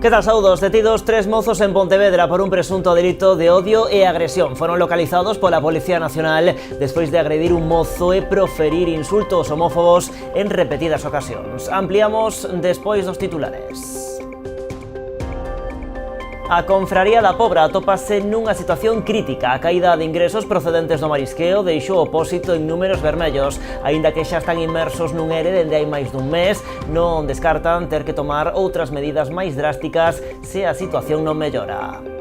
Que tal, saúdos? Detidos tres mozos en Pontevedra por un presunto delito de odio e agresión. Foron localizados pola Policía Nacional despois de agredir un mozo e proferir insultos homófobos en repetidas ocasións. Ampliamos despois dos titulares. A Confraría da Pobra atópase nunha situación crítica. A caída de ingresos procedentes do marisqueo deixou o pósito en números vermellos, aínda que xa están inmersos nun ERE dende hai máis dun mes. Non descartan ter que tomar outras medidas máis drásticas se a situación non mellora.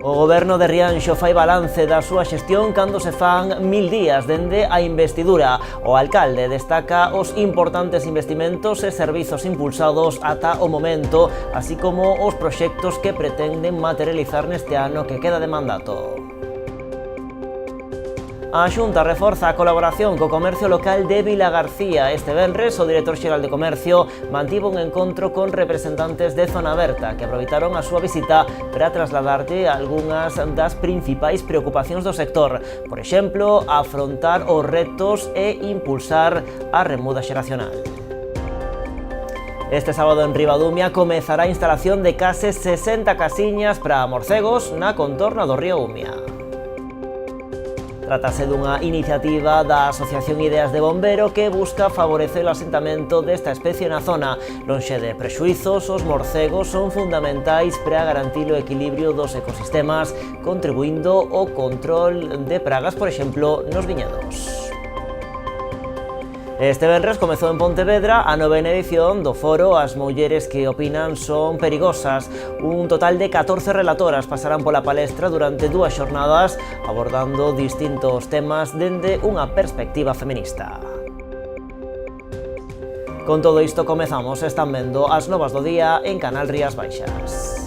O goberno de Rianxo fai balance da súa xestión cando se fan 1000 días dende a investidura. O alcalde destaca os importantes investimentos e servizos impulsados ata o momento, así como os proxectos que pretenden materializar neste ano que queda de mandato. A Xunta reforza a colaboración co comercio local de Vilagarcía. Este venres, o director xeral de Comercio mantivo un encontro con representantes de Zona Aberta que aproveitaron a súa visita para trasladarlle algunhas das principais preocupacións do sector. Por exemplo, afrontar os retos e impulsar a remuda xeracional. Este sábado en Ribadumia comezará a instalación de case 60 casiñas para morcegos na contorna do río Umia. Trátase dunha iniciativa da Asociación Ideas de Bombero que busca favorecer o asentamento desta especie na zona. Lonxe de prexuizos, os morcegos son fundamentais para garantir o equilibrio dos ecosistemas, contribuindo ao control de pragas, por exemplo, nos viñedos. Este venres comezou en Pontevedra a 9ª edición do foro As mulleres que opinan son perigosas. Un total de 14 relatoras pasarán pola palestra durante 2 xornadas abordando distintos temas dende unha perspectiva feminista. Con todo isto comezamos, están vendo as novas do día en Canal Rías Baixas.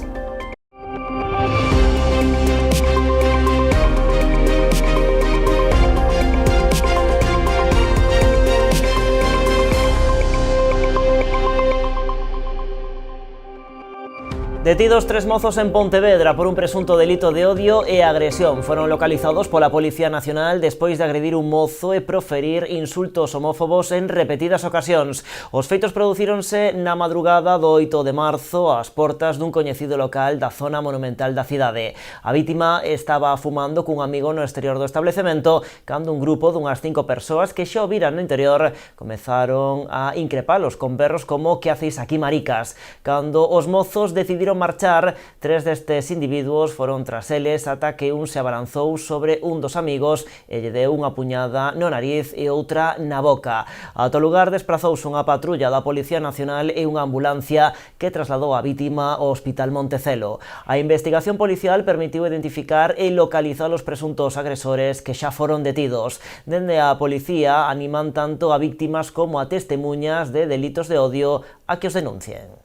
Detidos tres mozos en Pontevedra por un presunto delito de odio e agresión. Foron localizados pola Policía Nacional despois de agredir un mozo e proferir insultos homófobos en repetidas ocasións. Os feitos producíronse na madrugada do 8 de marzo ás portas dun coñecido local da zona monumental da cidade. A vítima estaba fumando cun amigo no exterior do establecemento cando un grupo dunhas 5 persoas que xa o viran no interior comezaron a increpalos con berros como "que hacéis aquí, maricas?". Cando os mozos decidiron marchar, 3 destes individuos foron tras eles ata que un se abalanzou sobre un dos amigos e lle deu unha puñada no nariz e outra na boca. Ata o lugar desprazouse unha patrulla da Policía Nacional e unha ambulancia que trasladou a vítima ao Hospital Montecelo. A investigación policial permitiu identificar e localizar os presuntos agresores que xa foron detidos. Dende a policía animan tanto a víctimas como a testemuñas de delitos de odio a que os denuncien.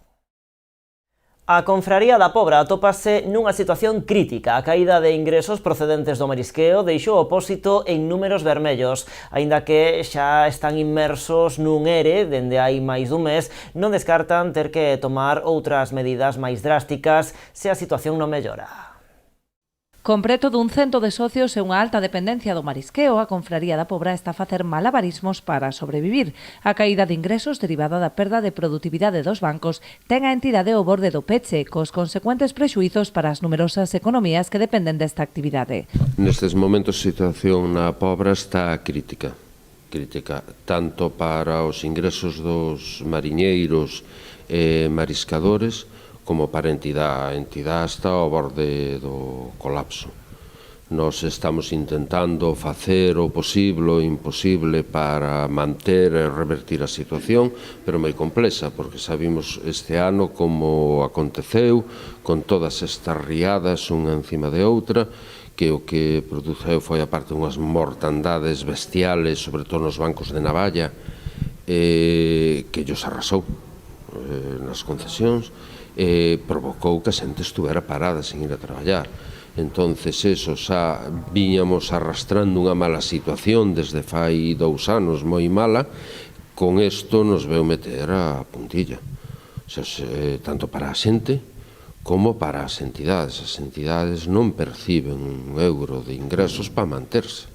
A Confraría da Pobra atópase nunha situación crítica. A caída de ingresos procedentes do marisqueo deixou o pósito en números vermellos. Aínda que xa están inmersos nun ERE dende hai máis dun mes, non descartan ter que tomar outras medidas máis drásticas se a situación non mellora. Con preto dun 100 de socios e unha alta dependencia do marisqueo, a Confraría da Pobra está a facer malabarismos para sobrevivir. A caída de ingresos derivada da perda de produtividade dos bancos ten a entidade ao borde do peche, cos consecuentes prexuizos para as numerosas economías que dependen desta actividade. Nestes momentos a situación na Pobra está crítica. Crítica tanto para os ingresos dos mariñeiros e mariscadores como para a entidade. A entidade está ao borde do colapso. Nós estamos intentando facer o posible o imposible para manter e revertir a situación, pero moi complexa, porque sabimos este ano como aconteceu, con todas estas riadas unha encima de outra, que o que produceu foi a parte unhas mortandades bestiales, sobre todo nos bancos de Navalla, que ellos arrasou nas concesións, provocou que a xente estuvera parada sen ir a traballar. Entonces, eso, xa viñamos arrastrando unha mala situación desde fai 2 anos, moi mala, con isto nos veu meter a puntilla. Tanto para a xente como para as entidades. As entidades non perciben un euro de ingresos para manterse.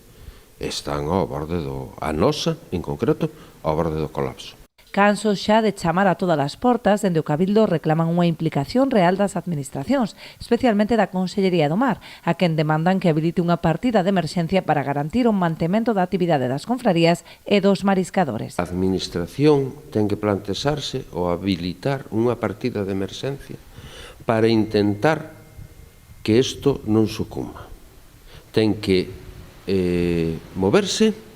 Están ao borde a nosa, en concreto, ao borde do colapso. Cansos xa de chamar a todas as portas, dende o Cabildo reclaman unha implicación real das administracións, especialmente da Consellería do Mar, a quen demandan que habilite unha partida de emerxencia para garantir o mantemento da actividade das confrarías e dos mariscadores. A administración ten que plantexarse ou habilitar unha partida de emerxencia para intentar que isto non sucumba. Ten que moverse,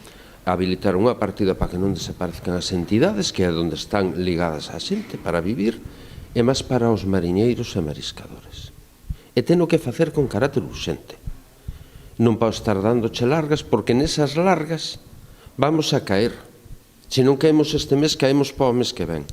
habilitar unha partida para que non desaparezcan as entidades, que é onde están ligadas a xente para vivir, e máis para os mariñeiros e mariscadores. E teno que facer con carácter urxente. Non podo estar dándoche largas, porque nesas largas vamos a caer. Se non caemos este mes, caemos para o mes que ven.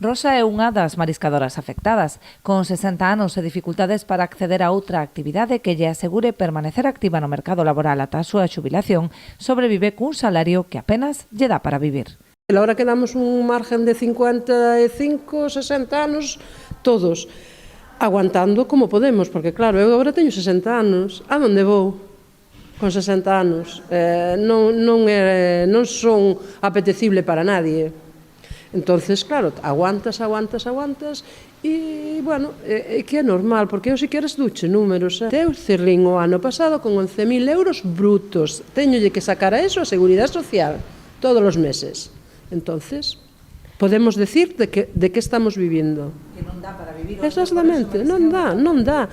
Rosa é unha das mariscadoras afectadas. Con 60 anos e dificultades para acceder a outra actividade que lle asegure permanecer activa no mercado laboral ata a súa xubilación, sobrevive cun salario que apenas lle dá para vivir. A hora que damos un margen de 55, 60 anos, todos aguantando como podemos, porque claro, eu agora teño 60 anos, a onde vou? Con 60 anos, non son apetecible para nadie. Entonces, claro, aguantas e, bueno, que é normal, porque eu si queres duche números. Eu cerrín o ano pasado con 11.000 euros brutos. Teñolle que sacar a eso a Seguridade Social todos os meses. Entonces, podemos decir de que estamos vivindo. Que non dá para vivir. Exactamente, non dá.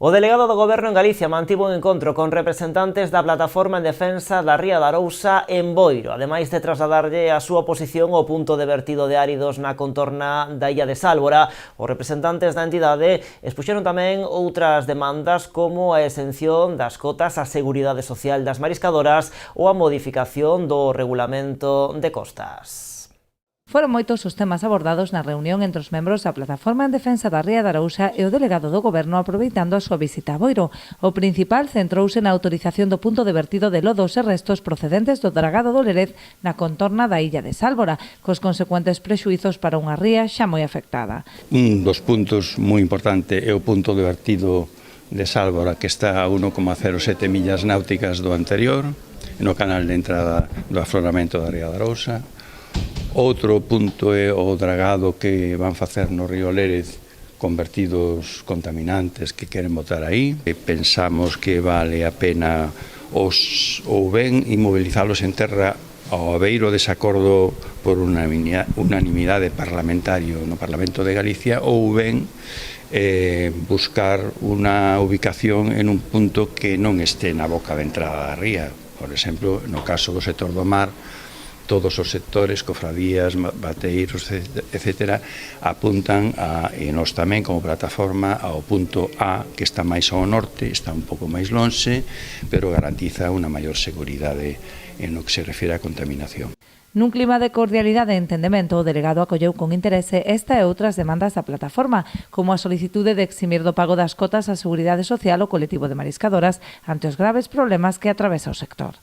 O delegado do Goberno en Galicia mantivo un encontro con representantes da Plataforma en Defensa da Ría de Arousa en Boiro, ademais de trasladarlle a súa oposición ao punto de vertido de áridos na contorna da illa de Sálvora. Os representantes da entidade expuxeron tamén outras demandas como a exención das cotas á Seguridade Social das mariscadoras ou a modificación do regulamento de costas. Foron moitos os temas abordados na reunión entre os membros da Plataforma en Defensa da Ría de Arousa e o delegado do Goberno aproveitando a súa visita a Boiro. O principal centrouse na autorización do punto de vertido de lodos e restos procedentes do dragado do Lérez na contorna da illa de Sálvora, cos consecuentes prexuizos para unha ría xa moi afectada. Un dos puntos moi importante é o punto de vertido de Sálvora, que está a 1,07 millas náuticas do anterior, no canal de entrada do afloramento da Ría de Arousa. Outro punto é o dragado que van facer no río Lérez con vertidos contaminantes que queren botar aí. Pensamos que vale a pena ou ben inmovilizalos en terra ao habeiro desacordo por unanimidade parlamentario no Parlamento de Galicia ou ben buscar unha ubicación en un punto que non este na boca de entrada da ría. Por exemplo, no caso do sector do mar, todos os sectores, cofradías, bateiros, etc., apuntan, e nós tamén como plataforma, ao punto A, que está máis ao norte, está un pouco máis lonxe, pero garantiza unha maior seguridade en o que se refire á contaminación. Nun clima de cordialidade e entendemento, o delegado acolleu con interese esta e outras demandas da plataforma, como a solicitude de eximir do pago das cotas á Seguridade Social ao colectivo de mariscadoras ante os graves problemas que atravesa o sector.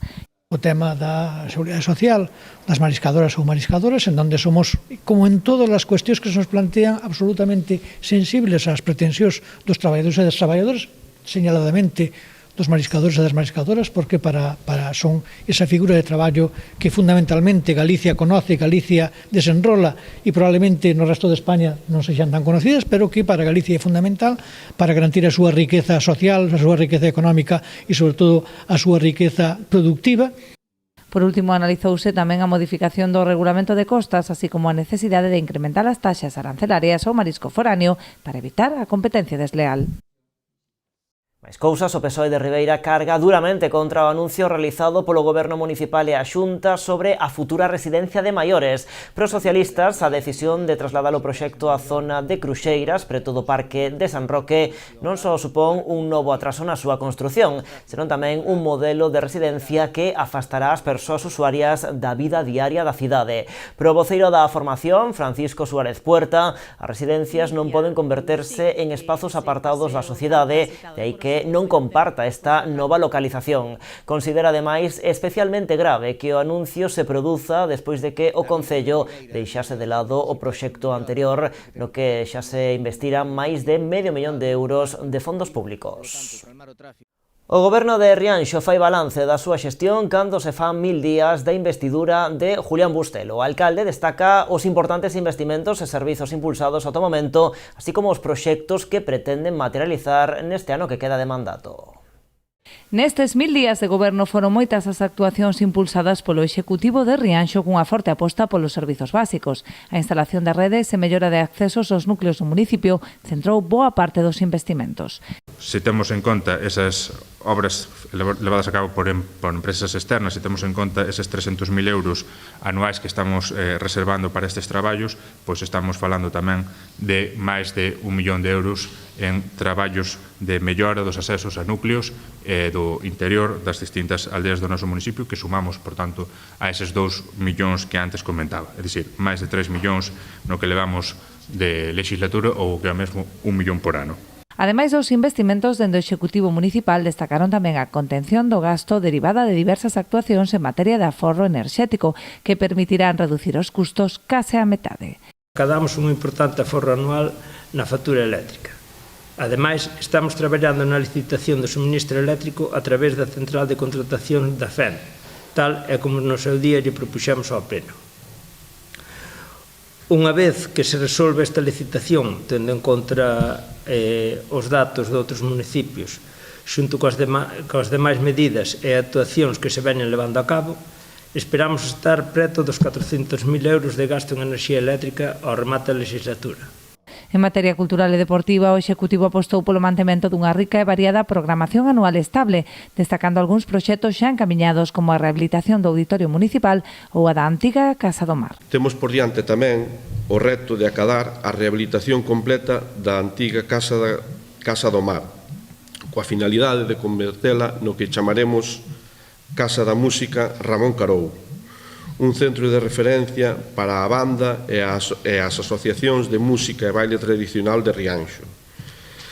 O tema da Seguridade Social, das mariscadoras ou mariscadores, en donde somos, como en todas as cuestións que se nos plantean, absolutamente sensibles ás pretensións dos traballadores e das traballadoras, señaladamente dos mariscadores e das mariscadoras, porque son esa figura de traballo que fundamentalmente Galicia conoce, Galicia desenrola e probablemente no resto de España non sexan tan conocidas, pero que para Galicia é fundamental para garantir a súa riqueza social, a súa riqueza económica e, sobre todo, a súa riqueza productiva. Por último, analizouse tamén a modificación do regulamento de costas, así como a necesidade de incrementar as taxas arancelarias ao marisco foráneo para evitar a competencia desleal. Máis cousas, o PSOE de Ribeira carga duramente contra o anuncio realizado polo Goberno Municipal e a Xunta sobre a futura residencia de maiores. Para os socialistas, a decisión de trasladar o proxecto á zona de Cruxeiras, preto do Parque de San Roque, non só supón un novo atraso na súa construción, senón tamén un modelo de residencia que afastará as persoas usuarias da vida diaria da cidade. Pero o voceiro da formación, Francisco Suárez Puerta, as residencias non poden converterse en espazos apartados da sociedade, de aí que non comparta esta nova localización. Considera, ademais, especialmente grave que o anuncio se produza despois de que o Concello deixase de lado o proxecto anterior, no que xa se investiran máis de €500.000 de fondos públicos. O Goberno de Rianxo fai balance da súa xestión cando se fan 1000 días da investidura de Julián Bustelo. O alcalde destaca os importantes investimentos e servizos impulsados ata o momento, así como os proxectos que pretenden materializar neste ano que queda de mandato. Nestes 1000 días de goberno foron moitas as actuacións impulsadas polo Executivo de Rianxo cunha forte aposta polos servizos básicos. A instalación de redes e mellora de accesos aos núcleos do municipio centrou boa parte dos investimentos. Se temos en conta esas obras levadas a cabo por empresas externas, se temos en conta eses 300.000 euros anuais que estamos reservando para estes traballos, pois estamos falando tamén de máis de 1 millón de euros en traballos de mellora dos accesos a núcleos do interior das distintas aldeas do noso municipio, que sumamos, por tanto, a eses 2 millóns que antes comentaba. É dicir, máis de 3 millóns no que levamos de legislatura ou que é mesmo 1 millón por ano. Ademais dos investimentos, dende o Executivo Municipal destacaron tamén a contención do gasto derivada de diversas actuacións en materia de aforro enerxético que permitirán reducir os custos case á metade. Cadamos un importante aforro anual na factura eléctrica. Ademais, estamos traballando na licitación do suministro eléctrico a través da central de contratación da FEN, tal é como no seu día lle propuxemos ao Pleno. Unha vez que se resolve esta licitación, tendo en conta os datos de outros municipios, xunto coas demais medidas e actuacións que se veñen levando a cabo, esperamos estar preto dos 400.000 euros de gasto en enerxía eléctrica ao remate da legislatura. En materia cultural e deportiva, o Executivo apostou polo mantemento dunha rica e variada programación anual estable, destacando algúns proxectos xa encamiñados como a rehabilitación do Auditorio Municipal ou a da antiga Casa do Mar. Temos por diante tamén o reto de acadar a rehabilitación completa da antiga Casa do Mar, coa finalidade de convertela no que chamaremos Casa da Música Ramón Carou, un centro de referencia para a banda e as asociacións de música e baile tradicional de Rianxo.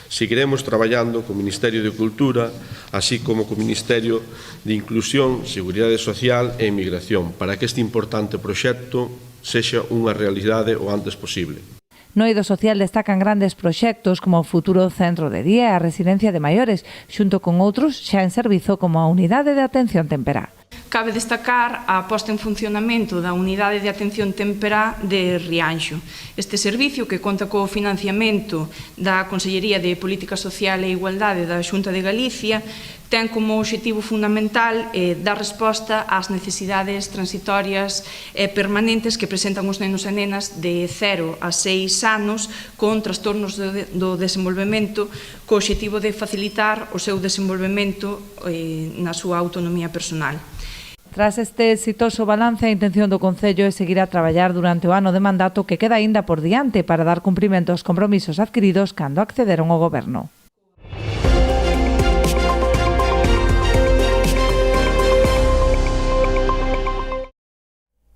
Seguiremos traballando co Ministerio de Cultura, así como co Ministerio de Inclusión, Seguridade Social e Inmigración, para que este importante proxecto sexa unha realidade o antes posible. No eido social destacan grandes proxectos como o futuro centro de día e a residencia de maiores, xunto con outros xa en servizo como a unidade de atención temperá. Cabe destacar a posta en funcionamento da Unidade de Atención Temperá de Rianxo. Este servicio, que conta co financiamento da Consellería de Política Social e Igualdade da Xunta de Galicia, ten como obxectivo fundamental dar resposta ás necesidades transitorias e permanentes que presentan os nenos e nenas de 0 a 6 anos con trastornos do desenvolvemento, co obxectivo de facilitar o seu desenvolvemento na súa autonomía personal. Tras este exitoso balance, a intención do Concello é seguir a traballar durante o ano de mandato que queda aínda por diante para dar cumprimento aos compromisos adquiridos cando accederon ao Goberno.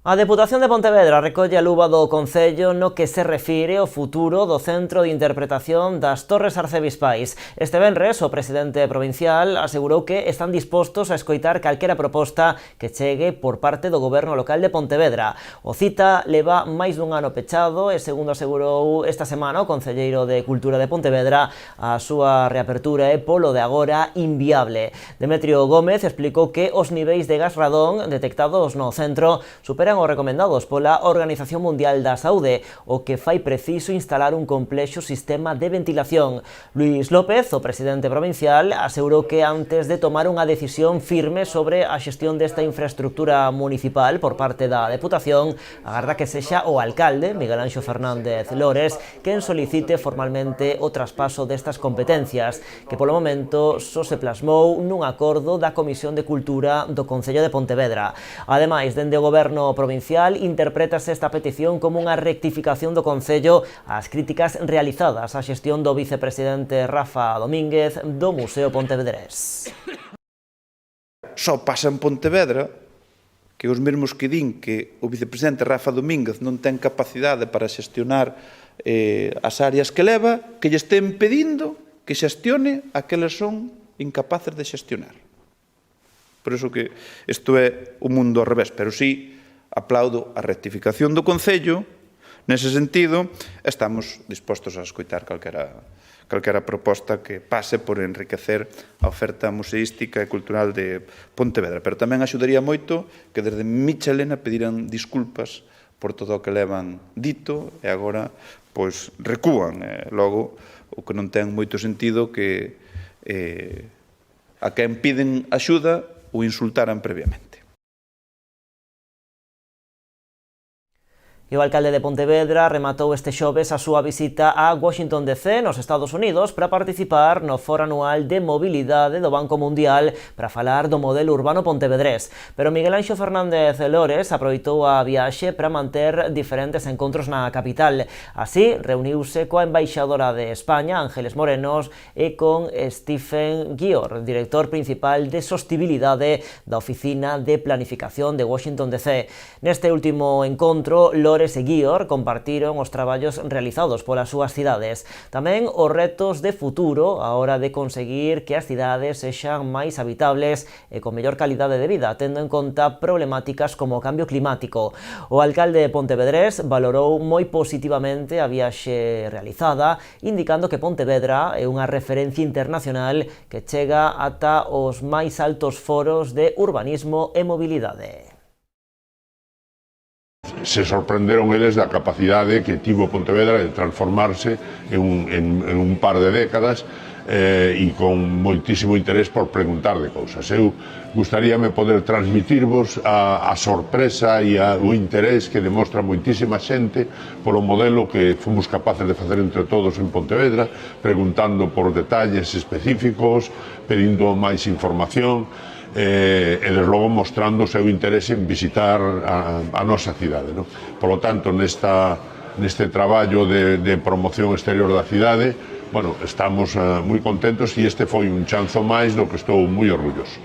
A Deputación de Pontevedra recolle a luva do Concello no que se refire ao futuro do Centro de Interpretación das Torres Arcebispais. Este venres, o presidente provincial asegurou que están dispostos a escoitar calquera proposta que chegue por parte do Goberno local de Pontevedra. O cita leva máis dun ano pechado e, segundo asegurou esta semana o concelleiro de Cultura de Pontevedra, a súa reapertura é polo de agora inviable. Demetrio Gómez explicou que os niveis de gas radón detectados no centro superan os recomendados pola Organización Mundial da Saúde, o que fai preciso instalar un complexo sistema de ventilación. Luís López, o presidente provincial, asegurou que antes de tomar unha decisión firme sobre a xestión desta infraestructura municipal por parte da Deputación, agarda que sexa o alcalde, Miguel Anxo Fernández Lores, quen solicite formalmente o traspaso destas competencias, que polo momento só se plasmou nun acordo da Comisión de Cultura do Concello de Pontevedra. Ademais, dende o Goberno provincial interprétase esta petición como unha rectificación do Concello ás críticas realizadas á xestión do vicepresidente Rafa Domínguez do Museo Pontevedrés. Só pasa en Pontevedra que os mesmos que din que o vicepresidente Rafa Domínguez non ten capacidade para xestionar as áreas que leva, que lle estén pedindo que xestione aqueles son incapaces de xestionar. Por iso que isto é o mundo ao revés, pero sí aplaudo a rectificación do Concello Nese sentido, estamos dispostos a escoitar calquera proposta que pase por enriquecer a oferta museística e cultural de Pontevedra. Pero tamén axudaría moito que desde Michelena pediran disculpas por todo o que levan dito e agora pois recúan. Logo, o que non ten moito sentido que a quen piden axuda o insultaran previamente. E o alcalde de Pontevedra rematou este xoves a súa visita a Washington DC, nos Estados Unidos, para participar no Foro Anual de Mobilidade do Banco Mundial para falar do modelo urbano pontevedrés. Pero Miguel Anxo Fernández Lores aproveitou a viaxe para manter diferentes encontros na capital. Así, reuniuse coa embaixadora de España, Ángeles Morenos, e con Stephen Gior, director principal de Sostibilidade da Oficina de Planificación de Washington DC. Neste último encontro, Lores e Gior compartiron os traballos realizados polas súas cidades. Tamén os retos de futuro a hora de conseguir que as cidades sexan máis habitables e con mellor calidade de vida, tendo en conta problemáticas como o cambio climático. O alcalde de Pontevedrés valorou moi positivamente a viaxe realizada, indicando que Pontevedra é unha referencia internacional que chega ata os máis altos foros de urbanismo e mobilidade. Se sorprenderon eles da capacidade que tivo Pontevedra de transformarse en un par de décadas e con moitísimo interés por preguntar de cousas. Eu gustaríame poder transmitirvos a sorpresa e o interés que demostra moitísima xente polo modelo que fomos capaces de facer entre todos en Pontevedra, preguntando por detalles específicos, pedindo máis información, e desde logo mostrando o seu interese en visitar a nosa cidade. Por lo tanto, neste traballo de promoción exterior da cidade, estamos moi contentos e este foi un chanzo máis do que estou moi orgulloso.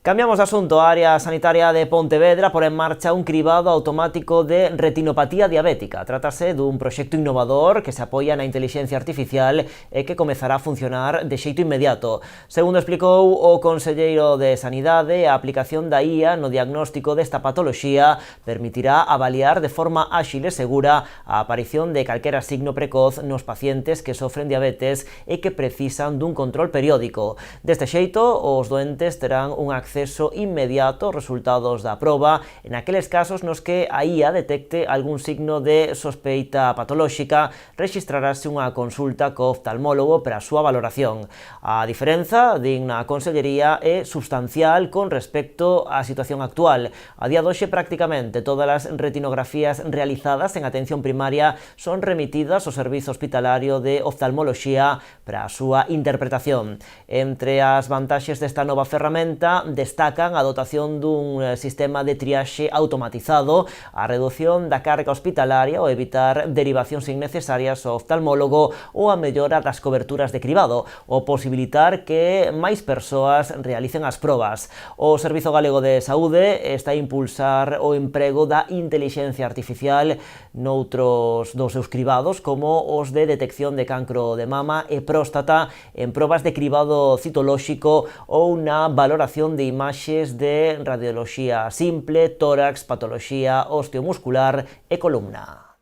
Cambiamos de asunto. A área sanitaria de Pontevedra pon en marcha un cribado automático de retinopatía diabética. Trátase dun proxecto innovador que se apoia na intelixencia artificial e que comezará a funcionar de xeito inmediato. Segundo explicou o conselleiro de Sanidade, a aplicación da IA no diagnóstico desta patoloxía permitirá avaliar de forma áxil e segura a aparición de calquera signo precoz nos pacientes que sofren diabetes e que precisan dun control periódico. Deste xeito, os doentes terán un acceso inmediato aos resultados da proba en aqueles casos nos que a IA detecte algún signo de sospeita patolóxica, rexistrarase unha consulta co oftalmólogo para a súa valoración. A diferenza, din na Consellería, é substancial con respecto á situación actual. A día de hoxe, prácticamente todas as retinografías realizadas en atención primaria son remitidas ao Servizo Hospitalario de Oftalmoloxía para a súa interpretación. Entre as vantaxes desta nova ferramenta, destacan a dotación dun sistema de triaxe automatizado, a redución da carga hospitalaria ou evitar derivacións innecesarias ao oftalmólogo ou a mellora das coberturas de cribado, ou posibilitar que máis persoas realicen as probas. O Servizo Galego de Saúde está a impulsar o emprego da intelixencia artificial noutros dos seus cribados, como os de detección de cancro de mama e próstata en probas de cribado citolóxico ou na valoración de imaxes de radioloxía simple, tórax, patoloxía osteomuscular e columna.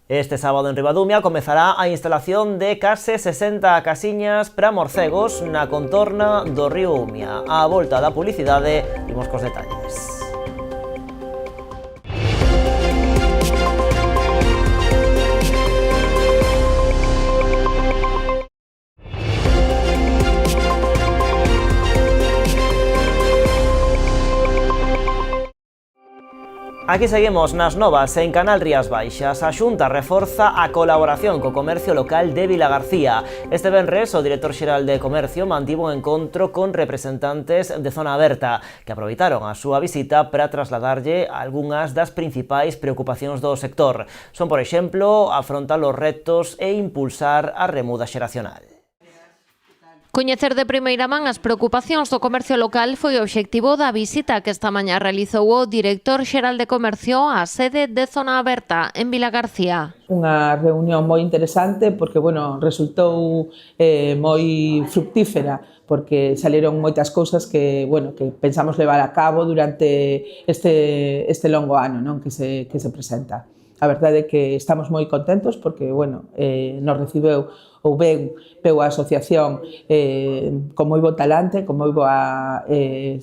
Este sábado en Ribadumia comezará a instalación de case 60 casiñas para morcegos na contorna do río Umia. A volta da publicidade, imos cos detalles. Aquí seguimos nas novas en Canal Rías Baixas. A Xunta reforza a colaboración co comercio local de Vilagarcía. Este venres, o director xeral de Comercio mantivo un encontro con representantes de Zona Aberta, que aproveitaron a súa visita para trasladarlle algunhas das principais preocupacións do sector. Son, por exemplo, afrontar os retos e impulsar a remuda xeracional. Coñecer de primeira man as preocupacións do comercio local foi o obxectivo da visita que esta mañá realizou o director xeral de Comercio á sede de Zona Aberta en Vilagarcía. Unha reunión moi interesante porque, resultou moi fructífera porque saliron moitas cousas que pensamos levar a cabo durante este longo ano, que se presenta. A verdade é que estamos moi contentos porque, bueno, nos recibeu ou veu a asociación con moi bo talante, con moi boas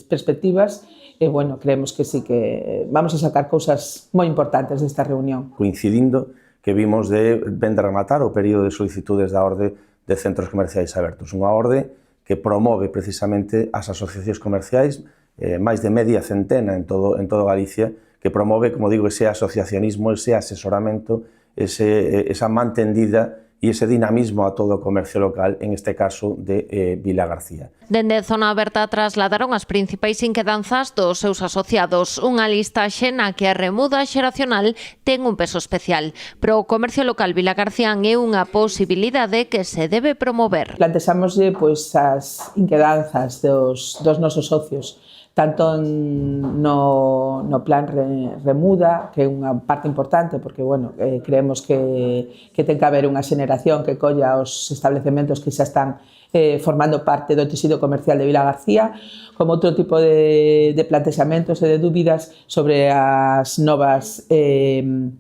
perspectivas, e, bueno, creemos que sí que vamos a sacar cousas moi importantes desta reunión. Coincidindo que vimos de ben de rematar o período de solicitudes da orde de centros comerciais abertos, unha orde que promove precisamente as asociacións comerciais, máis de media centena en todo Galicia, que promove, como digo, ese asociacionismo, ese asesoramento, esa mantendida e ese dinamismo a todo o comercio local, en este caso de Vilagarcía. Dende Zona Aberta trasladaron as principais inquedanzas dos seus asociados, unha listaxe na que a remuda xeracional ten un peso especial. Pero o comercio local vilagarcián é unha posibilidade que se debe promover. Plantexámoslle as inquedanzas dos nosos socios, tanto no plan remuda, que é unha parte importante, porque, bueno, creemos que ten que haber unha xeneración que colla os establecementos que xa están formando parte do tecido comercial de Vilagarcía, como outro tipo de plantexamentos e de dúbidas sobre as novas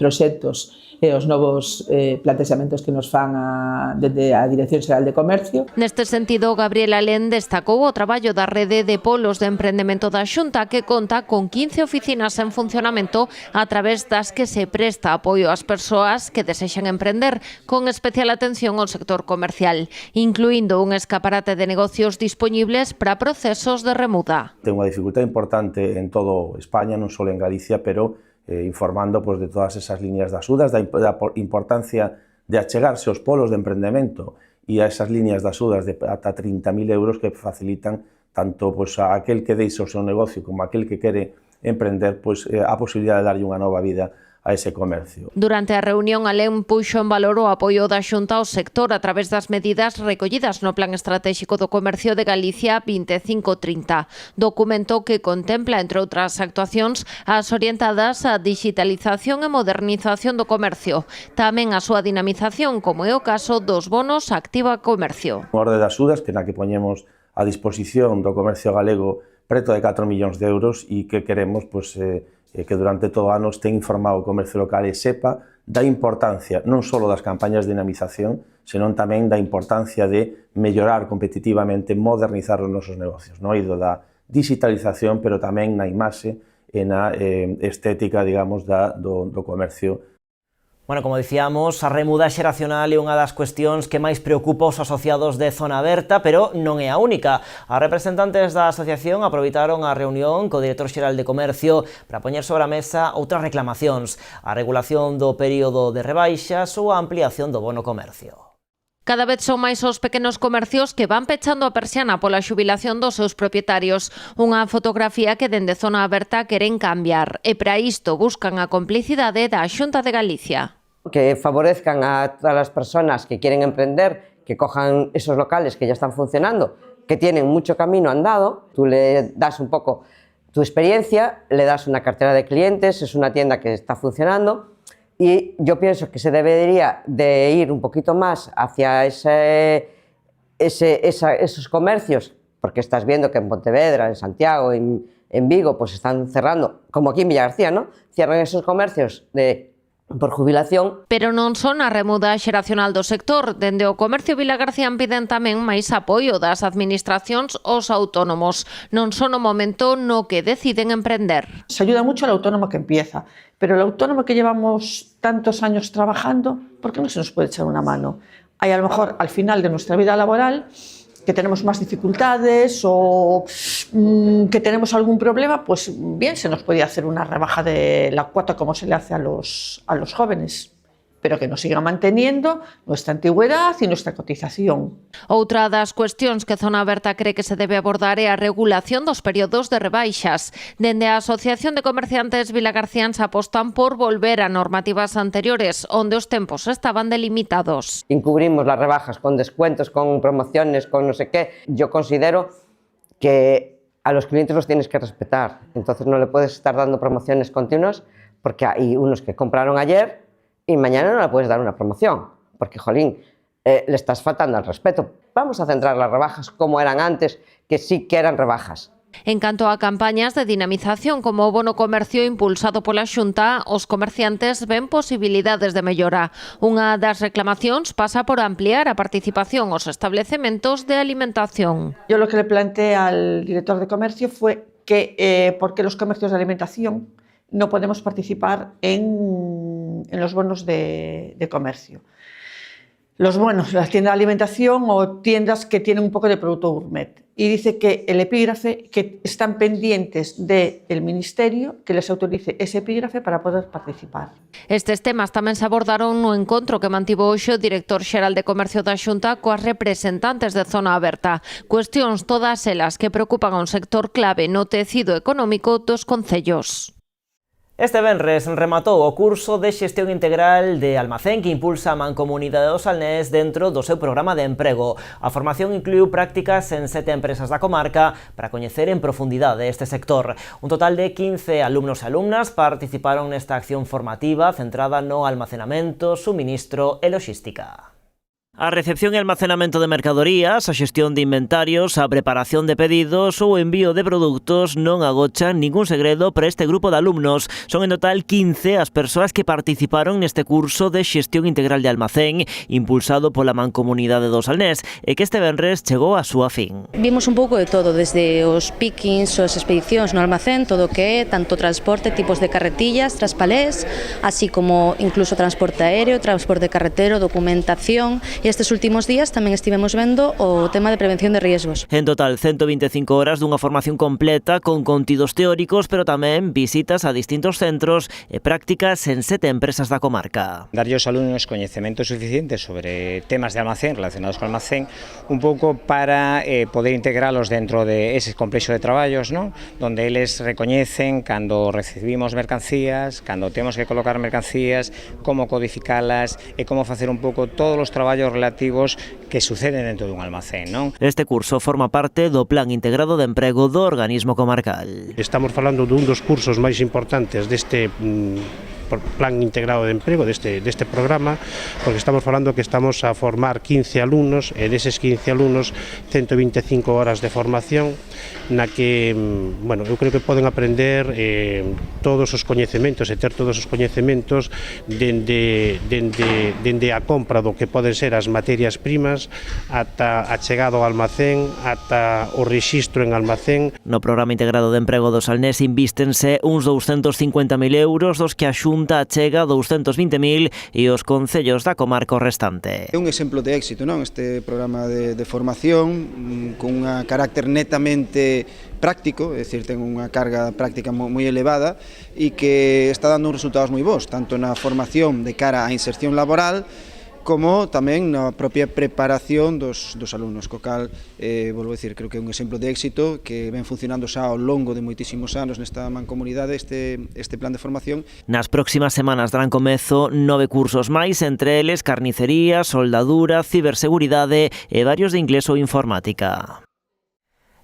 proxectos e os novos plantexamentos que nos fan desde a Dirección Xeral de Comercio. Neste sentido, Gabriela Alén destacou o traballo da rede de polos de emprendemento da Xunta, que conta con 15 oficinas en funcionamento a través das que se presta apoio ás persoas que desexan emprender, con especial atención ao sector comercial, incluindo un escaparate de negocios disponibles para procesos de remuda. Ten unha dificultade importante en todo España, non só en Galicia, pero informando de todas esas líneas de axudas, da importancia de achegarse aos polos de emprendemento e a esas líneas de axudas de ata 30.000 euros que facilitan tanto a aquel que deixa o seu negocio como a aquel que quere emprender a posibilidade de darlle unha nova vida a ese comercio. Durante a reunión, Alén puxo en valor o apoio da Xunta ao sector a través das medidas recollidas no Plan Estratégico do Comercio de Galicia 25-30, documento que contempla, entre outras actuacións, as orientadas á digitalización e modernización do comercio, tamén a súa dinamización, como é o caso dos bonos Activa Comercio. Unha orde de axudas que na que poñemos a disposición do comercio galego preto de 4 millóns de euros e que queremos que durante todo o ano ten informado o comercio local e sepa da importancia non só das campañas de dinamización, senón tamén da importancia de mellorar competitivamente, modernizar os nosos negocios, no eido da digitalización, pero tamén na imaxe e na estética, digamos, do comercio. Bueno, como dicíamos, a remuda xeracional é unha das cuestións que máis preocupa os asociados de Zona Aberta, pero non é a única. As representantes da asociación aproveitaron a reunión co director xeral de Comercio para poñer sobre a mesa outras reclamacións, a regulación do período de rebaixas ou a ampliación do bono comercio. Cada vez son máis os pequenos comercios que van pechando a persiana pola xubilación dos seus propietarios. Unha fotografía que dende Zona Aberta queren cambiar e para isto buscan a complicidade da Xunta de Galicia. Que favorezcan a todas las personas que quieren emprender, que cojan esos locales que ya están funcionando, que tienen mucho camino andado. Tú le das un poco tu experiencia, le das una cartera de clientes, es una tienda que está funcionando. Y yo pienso que se debería de ir un poquito más hacia esos comercios, porque estás viendo que en Pontevedra, en Santiago, en Vigo, pues están cerrando, como aquí en Villagarcía, ¿no? Cierran esos comercios por jubilación. Pero non son a remuda xeracional do sector. Dende o comercio vilagarcián piden tamén máis apoio das administracións aos autónomos. Non son o momento no que deciden emprender. Se ayuda mucho al autónomo que empieza, pero el autónomo que llevamos tantos años trabajando, ¿por qué no se nos puede echar una mano? Hay a lo mejor al final de nuestra vida laboral que tenemos más dificultades o que tenemos algún problema, pues bien se nos podía hacer una rebaja de la cuota como se le hace a los jóvenes, pero que nos siga manteniendo nuestra antigüedad e nuestra cotización. Outra das cuestións que Zona Aberta cree que se debe abordar é a regulación dos períodos de rebaixas. Dende a Asociación de Comerciantes vilagarciáns apostan por volver a normativas anteriores, onde os tempos estaban delimitados. Encubrimos las rebajas con descuentos, con promociones, con no sé qué. Yo considero que a los clientes los tienes que respetar. Entonces no le puedes estar dando promociones continuas porque hay unos que compraron ayer y mañana no le puedes dar una promoción, porque, jolín, le estás faltando al respeto. Vamos a centrar las rebajas como eran antes, que sí que eran rebajas. En canto a campañas de dinamización como o bono comercio impulsado pola Xunta, os comerciantes ven posibilidades de mellora. Unha das reclamacións pasa por ampliar a participación aos establecementos de alimentación. Yo lo que le planteé al director de comercio fue que por qué los comercios de alimentación no podemos participar en los bonos de comercio. Los bonos, las tiendas de alimentación o tiendas que tienen un poco de producto gourmet. Y dice que el epígrafe, que están pendientes del Ministerio que les autorice ese epígrafe para poder participar. Estes temas tamén se abordaron no encontro que mantivo hoxe o director xeral de Comercio da Xunta coas representantes de Zona Aberta. Cuestións todas elas que preocupan a un sector clave no tecido económico dos concellos. Este venres rematou o curso de xestión integral de almacén que impulsa a Mancomunidade do Salnés dentro do seu programa de emprego. A formación incluiu prácticas en 7 empresas da comarca para coñecer en profundidade este sector. Un total de 15 alumnos e alumnas participaron nesta acción formativa centrada no almacenamento, suministro e loxística. A recepción e almacenamento de mercadorías, a xestión de inventarios, a preparación de pedidos ou o envío de produtos non agochan ningún segredo para este grupo de alumnos. Son en total 15 as persoas que participaron neste curso de xestión integral de almacén impulsado pola Mancomunidade do Salnés e que este venres chegou a súa fin. Vimos un pouco de todo, desde os pickings, as expedicións no almacén, todo o que é, tanto transporte, tipos de carretillas, traspalés, así como incluso transporte aéreo, transporte carretero, documentación. E estes últimos días tamén estivemos vendo o tema de prevención de riesgos. En total, 125 horas dunha formación completa con contidos teóricos, pero tamén visitas a distintos centros e prácticas en 7 empresas da comarca. Darlle aos alumnos coñecementos suficientes sobre temas de almacén relacionados con almacén, un pouco para poder integralos dentro de ese complexo de traballos, ¿no? Donde eles recoñecen cando recibimos mercancías, cando temos que colocar mercancías, como codificalas e como facer un pouco todos os traballos relativos que suceden dentro dun almacén, non? Este curso forma parte do Plan Integrado de Emprego do organismo comarcal. Estamos falando dun dos cursos máis importantes deste Plan Integrado de Emprego, deste programa, porque estamos falando que estamos a formar 15 alumnos e deses 15 alumnos 125 horas de formación na que, bueno, eu creo que poden aprender todos os coñecementos e ter todos os coñecementos dende a compra do que poden ser as materias primas ata a chegada ao almacén, ata o rexistro en almacén. No Programa Integrado de Emprego do Salnés invístense uns 250.000 euros, dos que a Xunta achega 220.000 e os concellos da comarca o restante. É un exemplo de éxito, non? Este programa de formación con un carácter netamente práctico, é dicir, ten unha carga práctica moi elevada e que está dando uns resultados moi bons, tanto na formación de cara á inserción laboral como tamén na propia preparación dos alumnos, co cal, volvo a dicir, creo que é un exemplo de éxito que ven funcionando xa ao longo de moitísimos anos nesta mancomunidade este plan de formación. Nas próximas semanas darán comezo 9 cursos máis, entre eles carnicería, soldadura, ciberseguridade e varios de inglés ou informática.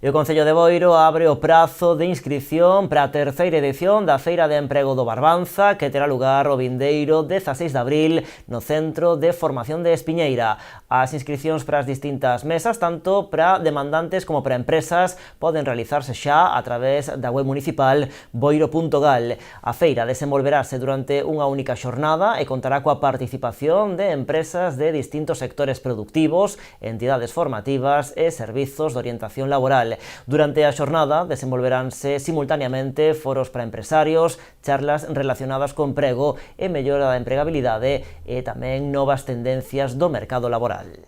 E o Concello de Boiro abre o prazo de inscripción para a terceira edición da Feira de Emprego do Barbanza, que terá lugar o vindeiro 16 de abril no Centro de Formación de Espiñeira. As inscripcións para as distintas mesas, tanto para demandantes como para empresas, poden realizarse xa a través da web municipal boiro.gal. A feira desenvolverase durante unha única xornada e contará coa participación de empresas de distintos sectores productivos, entidades formativas e servizos de orientación laboral. Durante a xornada desenvolveránse simultaneamente foros para empresarios, charlas relacionadas co emprego e mellora da empregabilidade e tamén novas tendencias do mercado laboral.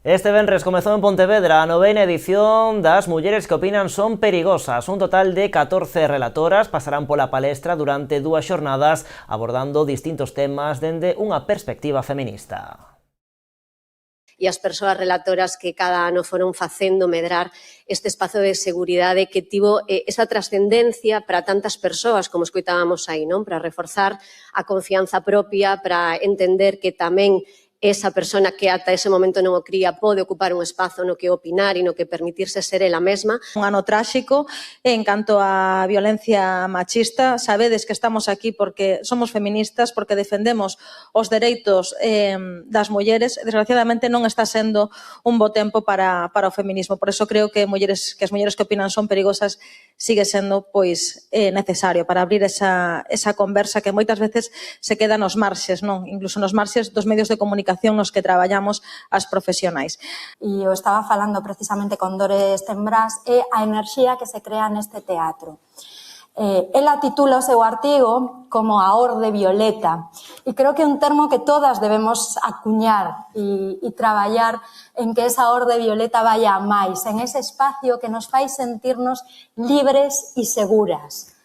Este venres comezou en Pontevedra a 9ª edición das Mulleres que opinan son perigosas. Un total de 14 relatoras pasarán pola palestra durante 2 xornadas abordando distintos temas dende unha perspectiva feminista. E as persoas relatoras que cada ano foron facendo medrar este espazo de seguridade que tivo esa trascendencia para tantas persoas, como escoitábamos aí, non? Para reforzar a confianza propia, para entender que tamén esa persona que ata ese momento non o cría pode ocupar un espazo no que opinar e no que permitirse ser ela mesma. Un ano tráxico en canto á violencia machista. Sabedes que estamos aquí porque somos feministas, porque defendemos os dereitos das mulleres. Desgraciadamente non está sendo un bo tempo para o feminismo. Por eso creo que as mulleres que opinan son perigosas sigue sendo necesario para abrir esa conversa que moitas veces se queda nos marxes, non? Incluso nos marxes dos medios de comunicación nos que traballamos as profesionais. E eu estaba falando precisamente con Dores Tembrás e a enerxía que se crea neste teatro. Ela titula o seu artigo como a orde violeta e creo que é un termo que todas debemos acuñar e traballar en que esa orde violeta vaya a máis, en ese espacio que nos fai sentirnos libres e seguras,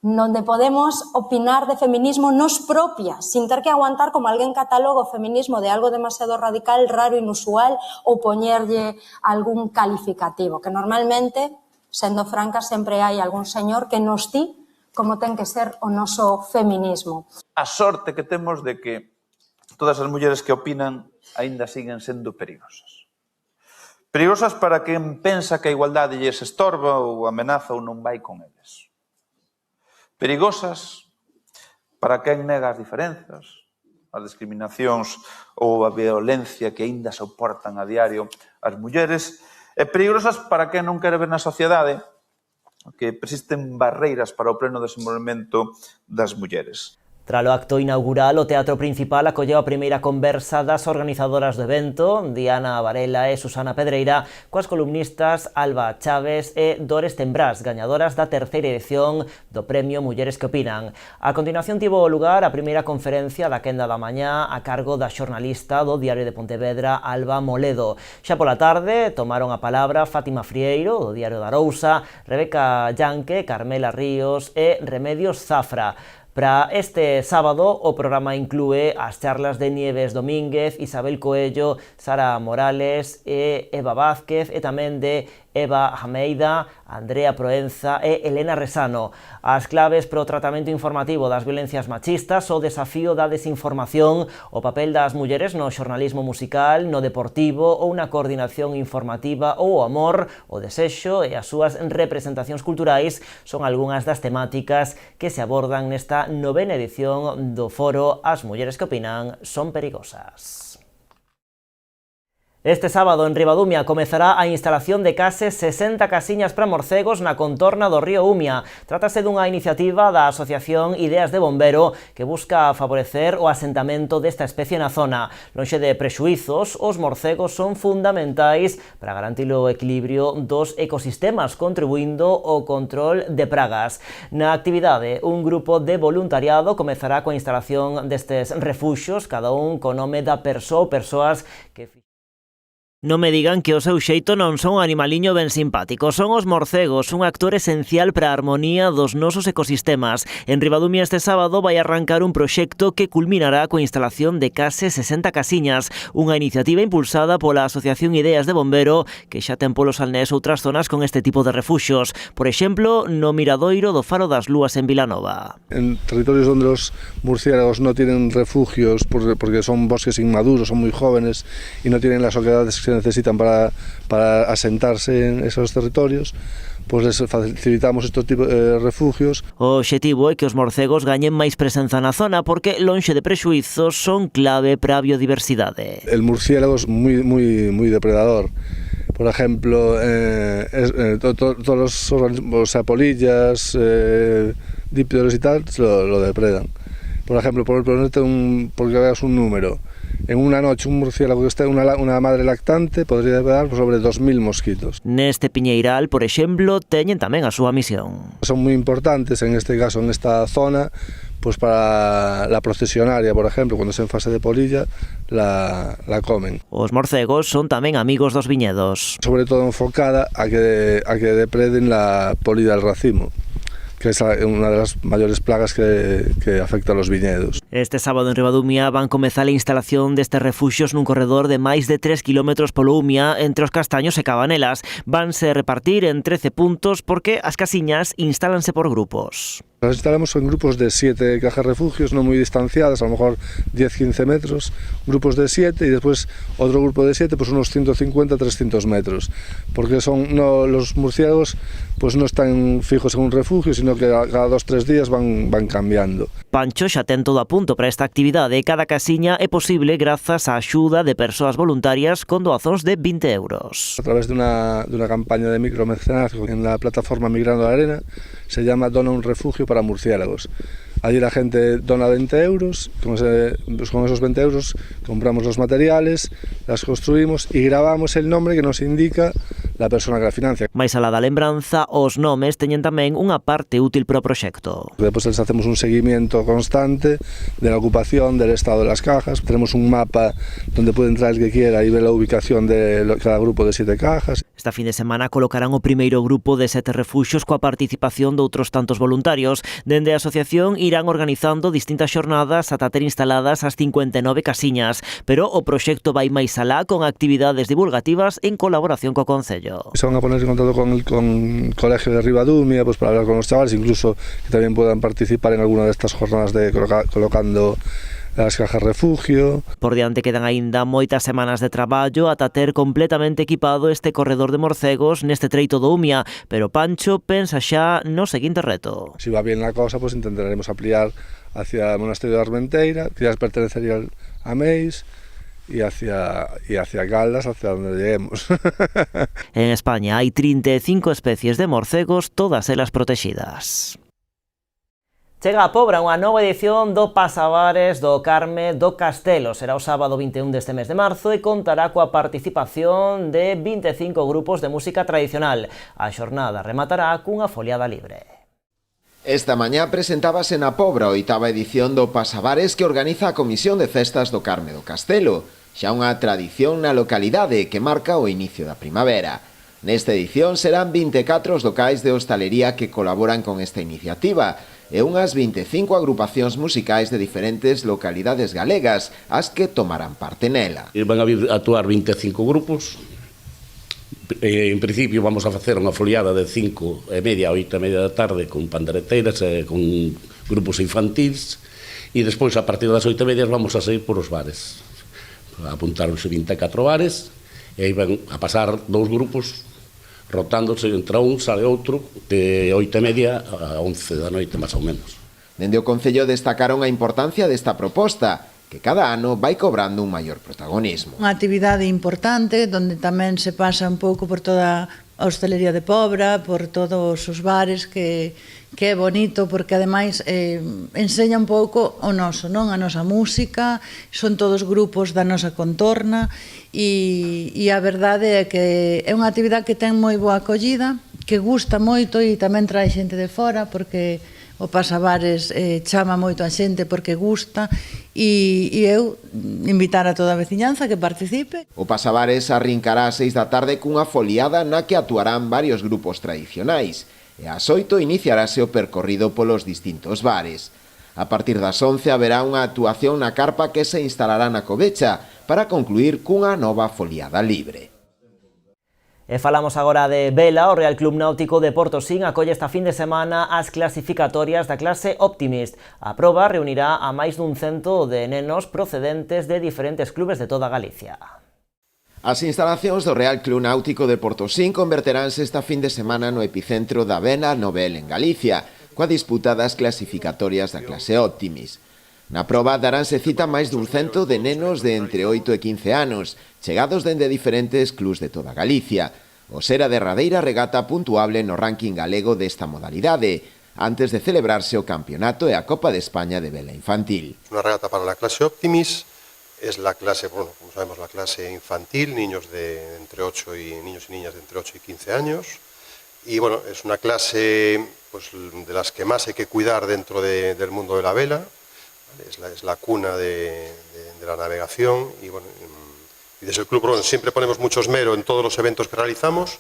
donde podemos opinar de feminismo nos propias, sin ter que aguantar como alguén cataloga o feminismo de algo demasiado radical, raro, inusual ou poñerlle algún calificativo, que normalmente, sendo franca, sempre hai algún señor que nos di como ten que ser o noso feminismo. A sorte que temos de que todas as mulleres que opinan aínda siguen sendo perigosas. Perigosas para quen pensa que a igualdade lles estorba ou amenaza ou non vai con eles. Perigosas para quen nega as diferenzas, as discriminacións ou a violencia que aínda soportan a diario as mulleres, e perigosas para quen non quere ver na sociedade que persisten barreiras para o pleno desenvolvemento das mulleres. Tralo acto inaugural, o Teatro Principal acolleu a primeira conversa das organizadoras do evento, Diana Varela e Susana Pedreira, coas columnistas Alba Chaves e Dores Tembrás, gañadoras da terceira edición do Premio Mulleres que Opinan. A continuación tivo lugar a primeira conferencia da quenda da mañá a cargo da xornalista do Diario de Pontevedra, Alba Moledo. Xa pola tarde tomaron a palabra Fátima Frieiro, do Diario da Arousa, Rebeca Llanque, Carmela Ríos e Remedios Zafra. Para este sábado, o programa inclúe as charlas de Nieves Domínguez, Isabel Coello, Sara Morales e Eva Vázquez e tamén de Eva Jameida, Andrea Proenza e Elena Resano. As claves para o tratamento informativo das violencias machistas, o desafío da desinformación, o papel das mulleres no xornalismo musical, no deportivo ou na coordinación informativa ou o amor, o desexo e as súas representacións culturais son algunhas das temáticas que se abordan nesta novena edición do foro As mulleres que opinan son perigosas. Este sábado en Ribadumia comezará a instalación de case 60 casiñas para morcegos na contorna do río Umia. Trátase dunha iniciativa da Asociación Ideas de Bombero que busca favorecer o asentamento desta especie na zona. Lonxe de prexuizos, os morcegos son fundamentais para garantir o equilibrio dos ecosistemas, contribuindo ao control de pragas. Na actividade, un grupo de voluntariado comezará coa instalación destes refuxos, cada un co nome da persoa ou persoas que... Non me digan que o seu xeito non son un animaliño ben simpático. Son os morcegos, un actor esencial para a armonía dos nosos ecosistemas. En Ribadumia este sábado vai arrancar un proxecto que culminará coa instalación de case 60 casiñas, unha iniciativa impulsada pola Asociación Ideas de Bombero, que xa ten polos Alnés outras zonas con este tipo de refuxos. Por exemplo, no Miradoiro do Faro das Lúas en Vilanova. En territorios donde los murciélagos no tienen refugios porque son bosques inmaduros, son muy jóvenes y no tienen las oquedades que necesitan para asentarse en esos territorios, pues les facilitamos estos tipos de refugios. O obxectivo é que os morcegos gañen máis presenza na zona porque, lonxe de prexuizos, son clave para a biodiversidade. El murciélago es muy depredador. Por ejemplo, todos los organismos, o sea, polillas, dípteros y tal, lo depredan. Por ejemplo, porque veas un número. En una noche un murciélago que está unha madre lactante podría dar sobre 2.000 mosquitos. Neste piñeiral, por exemplo, teñen tamén a súa misión. Son moi importantes en este caso, en esta zona, pues para la procesionaria, por ejemplo, cuando es en fase de polilla, la comen. Os morcegos son tamén amigos dos viñedos. Sobre todo enfocada a que depreden la polilla del racimo, que es una de las mayores plagas que afecta a los viñedos. Este sábado en Ribadumia van comezar a instalación destes refuxios nun corredor de máis de 3 km polo Umia entre os Castaños e Cabanelas. Vanse repartir en 13 puntos porque as casiñas instálanse por grupos. Las instalamos en grupos de 7 cajas refugios, no muy distanciadas, a lo mejor 10-15 metros, grupos de 7 y después otro grupo de 7, pues unos 150-300 metros, porque los murciélagos pues no están fijos en un refugio, sino que cada 2-3 días van cambiando. Pancho xa ten todo a punto para esta actividade e cada casiña é posible grazas á axuda de persoas voluntarias con doazóns de 20 euros. A través de una campaña de micromecenazgo en la plataforma Migrando la Arena, se llama Dona un refugio para murciélagos. Allí la gente dona 20 euros, con esos 20 euros compramos los materiales, las construimos y grabamos el nombre que nos indica la persona que la financia. Mais alá da lembranza, os nomes teñen tamén unha parte útil para o proxecto. Después les hacemos un seguimiento constante de la ocupación, del estado de las cajas, tenemos un mapa donde puede entrar el que quiera y ver la ubicación de cada grupo de 7 cajas. Esta fin de semana colocarán o primeiro grupo de 7 refuxios coa participación de outros tantos voluntarios. Dende a asociación irán organizando distintas xornadas ata ter instaladas as 59 casiñas, pero o proxecto vai máis alá con actividades divulgativas en colaboración co Concello. Se van a poner en contacto con el colegio de Ribadumia pues para hablar con los chavales, incluso que también puedan participar en alguna de estas jornadas de colocando as cajas refugio. Por diante quedan aínda moitas semanas de traballo ata ter completamente equipado este corredor de morcegos neste treito do Umia, pero Pancho pensa xa no seguinte reto. Si va bien la cosa, pues intentaremos ampliar hacia el monasterio de Armenteira, que ya pertenecería a Meis, y hacia Caldas, hacia donde lleguemos. En España hai 35 especies de morcegos, todas elas protegidas. Chega a Pobra unha nova edición do Pasabares do Carme do Castelo. Será o sábado 21 deste mes de marzo e contará coa participación de 25 grupos de música tradicional. A xornada rematará cunha foliada libre. Esta mañá presentábase na Pobra a 8ª edición do Pasabares que organiza a Comisión de Festas do Carme do Castelo, xa unha tradición na localidade que marca o inicio da primavera. Nesta edición serán 24 os locais de hostalería que colaboran con esta iniciativa e unhas 25 agrupacións musicais de diferentes localidades galegas as que tomarán parte nela. Van a vir a actuar 25 grupos. En principio vamos a facer unha foliada de 5:30 a 8:30 da tarde con pandereteiras e con grupos infantils e despois a partir das 8:30 vamos a sair por os bares. Apuntaronse 24 bares e aí van a pasar 2 grupos rotándose, entra un, sale outro, de 8:30 a 11 da noite, máis ou menos. Dende o Concello destacaron a importancia desta proposta, que cada ano vai cobrando un maior protagonismo. Unha actividade importante, donde tamén se pasa un pouco por toda a hostelería de Pobra, por todos os bares, que é bonito, porque ademais enseña un pouco o noso, non? A nosa música, son todos grupos da nosa contorna, e a verdade é que é unha actividade que ten moi boa acollida, que gusta moito e tamén trae xente de fora, porque o Pasabares chama moito a xente porque gusta, e eu invitar a toda a veciñanza que participe. O Pasabares arrincará ás 6 da tarde cunha foliada na que actuarán varios grupos tradicionais, e ás 8 iniciarase o percorrido polos distintos bares. A partir das 11 haberá unha actuación na carpa que se instalará na Covecha para concluir cunha nova foliada libre. E falamos agora de vela. O Real Club Náutico de Portosín acolle esta fin de semana as clasificatorias da clase Optimist. A proba reunirá a máis dun cento de nenos procedentes de diferentes clubes de toda Galicia. As instalacións do Real Club Náutico de Portosín converteránse esta fin de semana no epicentro da vela novel en Galicia, coa disputa das clasificatorias da clase Optimist. Na proba daránse cita máis dun cento de nenos de entre 8 e 15 anos, chegados dende diferentes clubs de toda Galicia. O será a derradeira regata puntuable no ranking galego desta modalidade, antes de celebrarse o campeonato e a Copa de España de vela infantil. Una regata para la clase Optimis, es la clase, bueno, como sabemos, la clase infantil, niños y niñas de entre 8 y 15 años. Y bueno, es una clase pues, de las que más hay que cuidar dentro del mundo de la vela. Es la cuna de la navegación y bueno, y desde el Club Ron siempre ponemos mucho esmero en todos los eventos que realizamos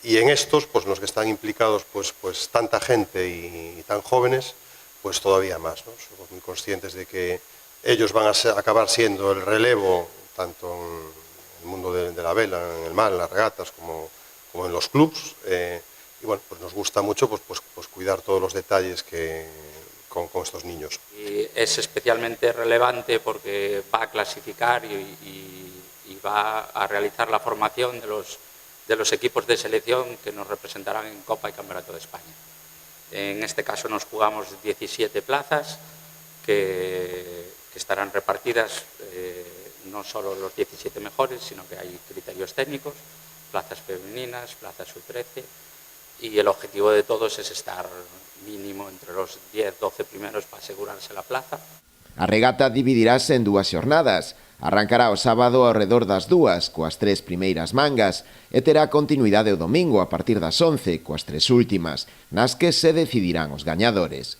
y en estos, pues los que están implicados pues tanta gente y tan jóvenes, pues todavía más, ¿no? Somos muy conscientes de que ellos van a acabar siendo el relevo tanto en el mundo de la vela, en el mar, en las regatas, como en los clubs, bueno, pues nos gusta mucho pues cuidar todos los detalles con estos niños. Y es especialmente relevante porque va a clasificar y va a realizar la formación de los equipos de selección que nos representarán en Copa y Campeonato de España. En este caso nos jugamos 17 plazas que estarán repartidas no solo los 17 mejores, sino que hay criterios técnicos, plazas femeninas, plazas sub-13, y el objetivo de todos es estar mínimo entre los 10-12 primeros para asegurarse la plaza. A regata dividirase en dúas xornadas. Arrancará o sábado ao redor das 2, coas 3 primeiras mangas, e terá continuidade o domingo a partir das 11, coas 3 últimas, nas que se decidirán os gañadores.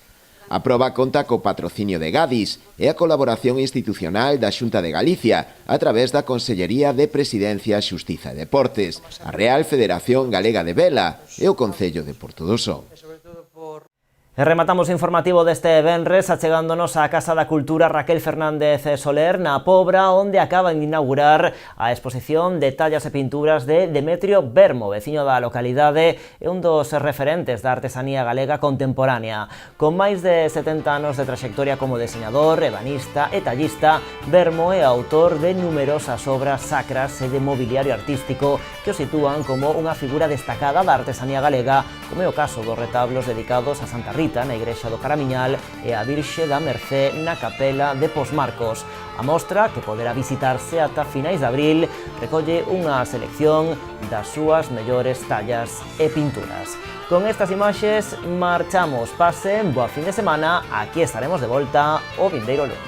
A proba conta co patrocinio de Gadis e a colaboración institucional da Xunta de Galicia a través da Consellería de Presidencia, Xustiza e Deportes, a Real Federación Galega de Vela e o Concello de Portodoso. E rematamos o informativo deste venres achegándonos á Casa da Cultura Raquel Fernández Soler na Pobra, onde acaban de inaugurar a exposición de tallas e pinturas de Demetrio Vermo, veciño da localidade e un dos referentes da artesanía galega contemporánea. Con máis de 70 anos de trayectoria como diseñador, ebanista e tallista, Vermo é autor de numerosas obras sacras e de mobiliario artístico que o sitúan como unha figura destacada da artesanía galega, como é o caso dos retablos dedicados a Santa Rita na Igrexa do Caramiñal e a Virxe da Mercé na Capela de Posmarcos. A mostra, que poderá visitarse ata finais de abril, recolle unha selección das súas mellores tallas e pinturas. Con estas imaxes marchamos. Pasen boa fin de semana, aquí estaremos de volta o vindeiro lunes.